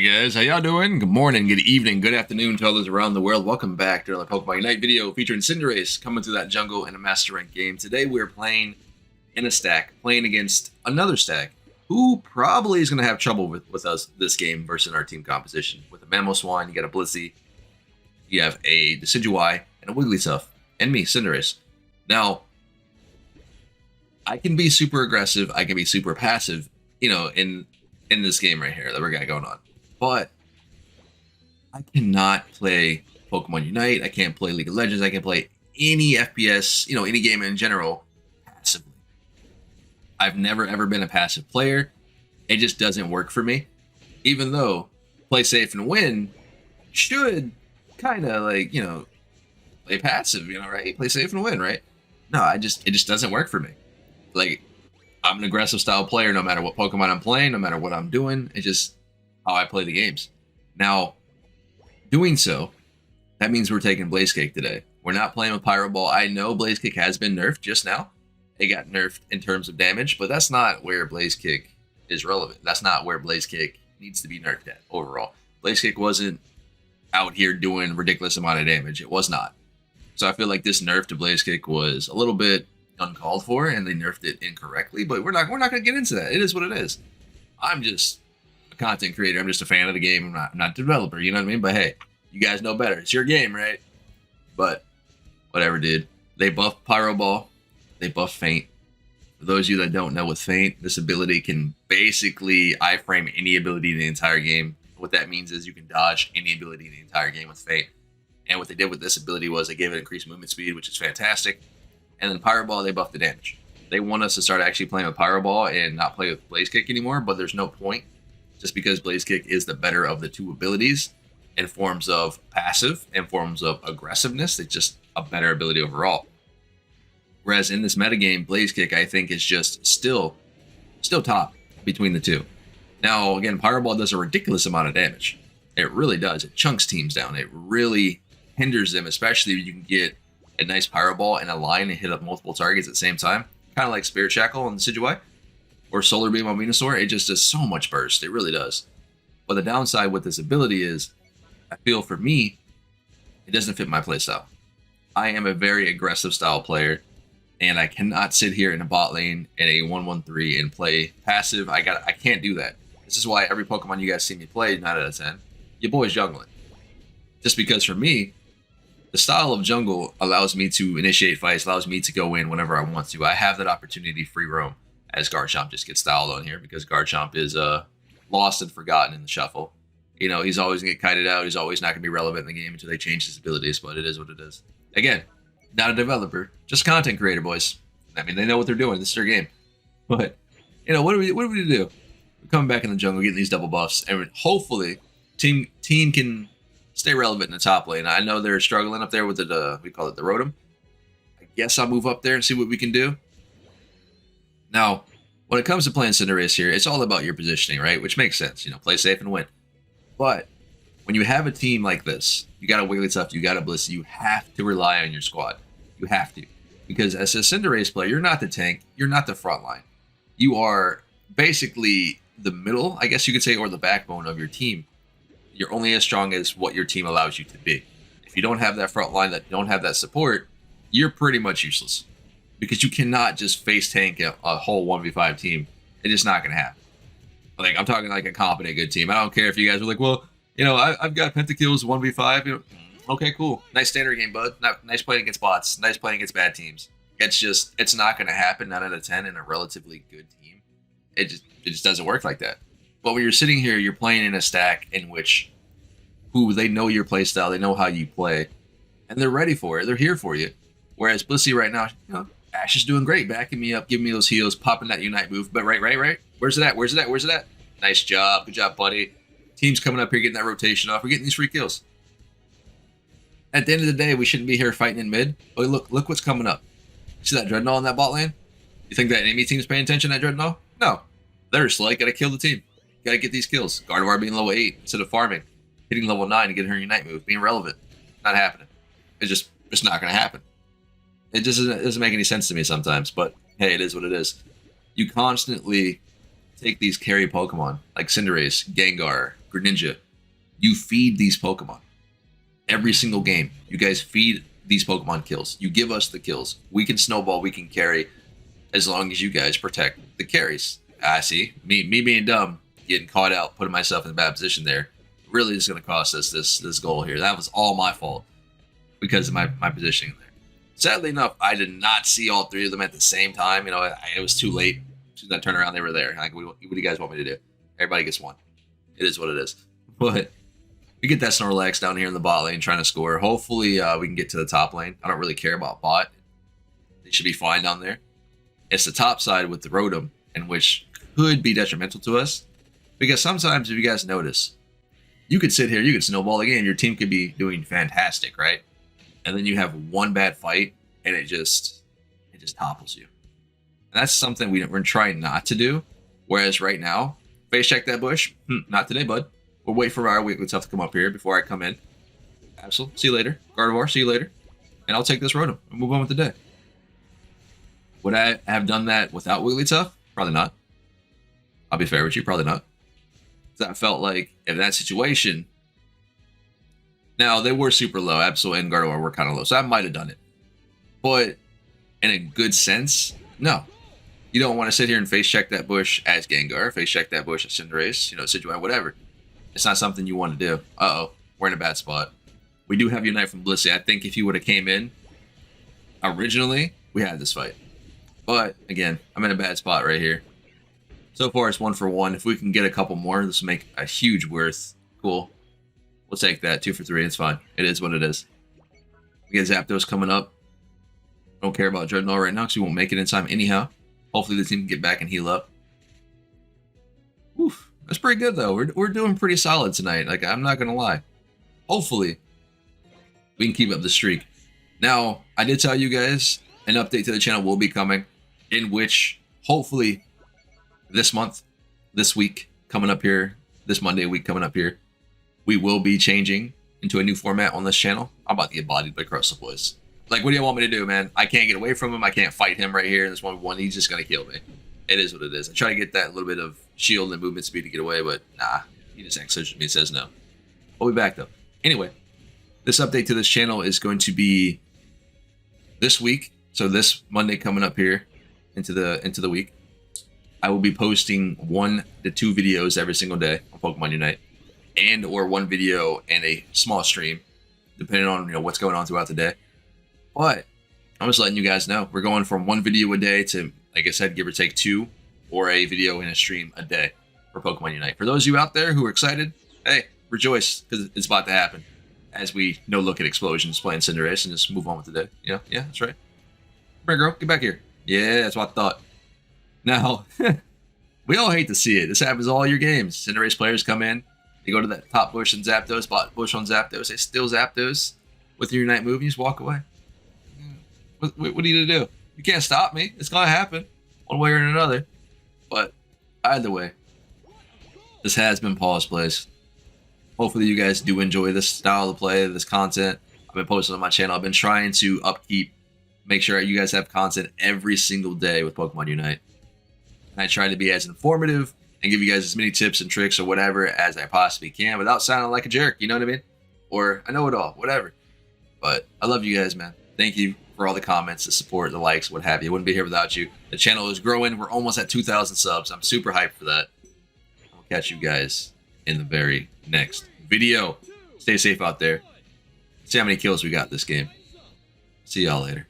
Hey guys, how y'all doing? Good morning, good evening, good afternoon to others around the world. Welcome back to another Pokemon Unite video featuring CINDERACE coming through that jungle in a Master Rank game. Today we're playing in a stack, playing against another stack who probably is going to have trouble with us this game versus our team composition. With a Mamoswine, you got a Blissey, you have a Decidueye, and a Wigglytuff, and me, CINDERACE. Now, I can be super aggressive, I can be super passive, you know, in this game right here that we got going on. But I cannot play Pokemon Unite, I can't play League of Legends, I can't play any FPS, you know, any game in general passively. I've never ever been a passive player. It just doesn't work for me. Even though play safe and win should kind of like, you know, play passive, you know, right? Play safe and win, right? No, it just doesn't work for me. Like, I'm an aggressive style player no matter what Pokemon I'm playing, no matter what I'm doing. It's just how I play the games. Now, doing so, that means we're taking Blaziken today. We're not playing with Pyro Ball. I know Blaziken has been nerfed just now. It got nerfed in terms of damage, but that's not where Blaziken is relevant. That's not where Blaziken needs to be nerfed at overall. Blaziken wasn't out here doing ridiculous amount of damage. It was not. So I feel like this nerf to Blaziken was a little bit uncalled for, and they nerfed it incorrectly. But we're not going to get into that. It is what it is. I'm just a content creator. I'm just a fan of the game. I'm not a developer. You know what I mean? But hey, you guys know better. It's your game, right? But whatever, dude. They buffed Pyro Ball. They buffed Feint. For those of you that don't know, with Feint, this ability can basically iframe any ability in the entire game. What that means is you can dodge any ability in the entire game with Feint. And what they did with this ability was they gave it increased movement speed, which is fantastic. And then Pyro Ball, they buffed the damage. They want us to start actually playing with Pyro Ball and not play with Blaziken anymore, but there's no point. Just because Blaziken is the better of the two abilities in forms of passive and forms of aggressiveness. It's just a better ability overall. Whereas in this metagame, Blaziken, I think, is just still top between the two. Now, again, Pyro Ball does a ridiculous amount of damage. It really does. It chunks teams down. It really hinders them, especially if you can get a nice Pyro Ball in a line and hit up multiple targets at the same time. Kind of like Spirit Shackle on the Decidueye or Solar Beam on Venusaur. It just does so much burst. It really does. But the downside with this ability is, I feel for me, it doesn't fit my playstyle. I am a very aggressive style player, and I cannot sit here in a bot lane in a 1-1-3 and play passive. I can't do that. This is why every Pokemon you guys see me play, 9 out of 10, your boy's jungling. Just because for me, the style of jungle allows me to initiate fights, allows me to go in whenever I want to. I have that opportunity to free roam, as Garchomp just gets styled on here, because Garchomp is lost and forgotten in the shuffle. You know, he's always going to get kited out. He's always not going to be relevant in the game until they change his abilities, but it is what it is. Again, not a developer, just content creator, boys. I mean, they know what they're doing. This is their game. But, you know, what do we do? We're coming back in the jungle, getting these double buffs, and hopefully team can stay relevant in the top lane. I know they're struggling up there with the, we call it the Rotom. I guess I'll move up there and see what we can do. Now, when it comes to playing CINDERACE here, it's all about your positioning, right? Which makes sense, you know, play safe and win. But when you have a team like this, you got a Wigglytuff, you got a Blissey, you have to rely on your squad. You have to. Because as a CINDERACE player, you're not the tank, you're not the front line. You are basically the middle, I guess you could say, or the backbone of your team. You're only as strong as what your team allows you to be. If you don't have that front line, that don't have that support, you're pretty much useless. Because you cannot just face tank a whole 1v5 team. It's just not going to happen. Like, I'm talking like a competent, good team. I don't care if you guys are like, well, you know, I've got pentakills 1v5. You know, okay, cool. Nice standard game, bud. Nice playing against bots. Nice playing against bad teams. It's not going to happen 9 out of 10 in a relatively good team. It just doesn't work like that. But when you're sitting here, you're playing in a stack in which they know your play style, they know how you play, and they're ready for it. They're here for you. Whereas Blissey right now, you know, Ash is doing great, backing me up, giving me those heals, popping that Unite move. But right. Where's it at? Nice job. Good job, buddy. Team's coming up here, getting that rotation off. We're getting these free kills. At the end of the day, we shouldn't be here fighting in mid. But look what's coming up. See that Dreadnought in that bot lane? You think that enemy team's paying attention to that Dreadnought? No. They're just like, gotta kill the team. Gotta get these kills. Gardevoir being level 8 instead of farming. Hitting level 9 to get her Unite move. Being relevant. Not happening. It's not gonna happen. It just doesn't make any sense to me sometimes. But hey, it is what it is. You constantly take these carry Pokemon like Cinderace, Gengar, Greninja, you feed these Pokemon. Every single game, you guys feed these Pokemon kills. You give us the kills. We can snowball, we can carry, as long as you guys protect the carries. I see. Me being dumb, getting caught out, putting myself in a bad position there, really is going to cost us this goal here. That was all my fault because of my positioning there. Sadly enough, I did not see all three of them at the same time. You know, it was too late. As soon as I turned around, they were there. Like, what do you guys want me to do? Everybody gets one. It is what it is. But we get that Snorlax down here in the bot lane trying to score. Hopefully, we can get to the top lane. I don't really care about bot. They should be fine down there. It's the top side with the Rotom, in which could be detrimental to us. Because sometimes, if you guys notice, you could sit here, you could snowball the game, your team could be doing fantastic, right? And then you have one bad fight, and it just topples you. And that's something we're trying not to do. Whereas right now, face check that bush. Not today, bud. We'll wait for our weekly stuff to come up here before I come in. Absol, see you later. Gardevoir, see you later. And I'll take this Rotom and move on with the day. Would I have done that without Wigglytuff? Probably not. I'll be fair with you, probably not. Because I felt like in that situation, now they were super low. Absol and Gardevoir were kind of low, so I might have done it. But in a good sense, no. You don't want to sit here and face check that bush as Gengar, face check that bush as Cinderace, you know, Situation, whatever. It's not something you want to do. Uh-oh, we're in a bad spot. We do have Unite from Blissey. I think if he would have came in originally, we had this fight. But again, I'm in a bad spot right here. So far, it's 1 for 1. If we can get a couple more, this will make a huge worth. Cool. We'll take that. 2 for 3. It's fine. It is what it is. We get Zapdos coming up. Don't care about Dreadnought right now because we won't make it in time anyhow. Hopefully the team can get back and heal up. Oof. That's pretty good, though. We're doing pretty solid tonight. Like, I'm not going to lie. Hopefully, we can keep up the streak. Now, I did tell you guys an update to the channel will be coming, in which, hopefully, this month, this week, coming up here, this Monday week coming up here, we will be changing into a new format on this channel. I'm about to get bodied by Pawseplays. Like, what do you want me to do, man? I can't get away from him. I can't fight him right here in this 1v1. He's just going to kill me. It is what it is. I try to get that little bit of shield and movement speed to get away, but nah. He just acts such me and says no. We'll be back, though. Anyway, this update to this channel is going to be this week. So this Monday coming up here into the week. I will be posting 1 to 2 videos every single day on Pokemon Unite, and or 1 video and a small stream, depending on what's going on throughout the day. But I'm just letting you guys know we're going from 1 video a day to, like I said, give or take 2, or a video and a stream a day for Pokemon Unite. For those of you out there who are excited, hey, rejoice because it's about to happen. As we look at Explosions playing Cinderace and just move on with the day. Yeah, that's right. Come here, girl, get back here. Yeah, that's what I thought. Now, we all hate to see it. This happens all your games. Cinderace players come in, they go to that top bush and Zapdos, bot bush on Zapdos, they steal Zapdos with your Unite move, and you just walk away. What are you going to do? You can't stop me. It's going to happen one way or another. But either way, this has been Pawseplays. Hopefully you guys do enjoy this style of play, this content. I've been posting on my channel. I've been trying to upkeep, make sure you guys have content every single day with Pokemon Unite. And I try to be as informative and give you guys as many tips and tricks or whatever as I possibly can without sounding like a jerk, you know what I mean? Or I know it all, whatever. But I love you guys, man. Thank you for all the comments, the support, the likes, what have you. I wouldn't be here without you. The channel is growing. We're almost at 2,000 subs. I'm super hyped for that. I'll catch you guys in the very next video. Stay safe out there. See how many kills we got this game. See y'all later.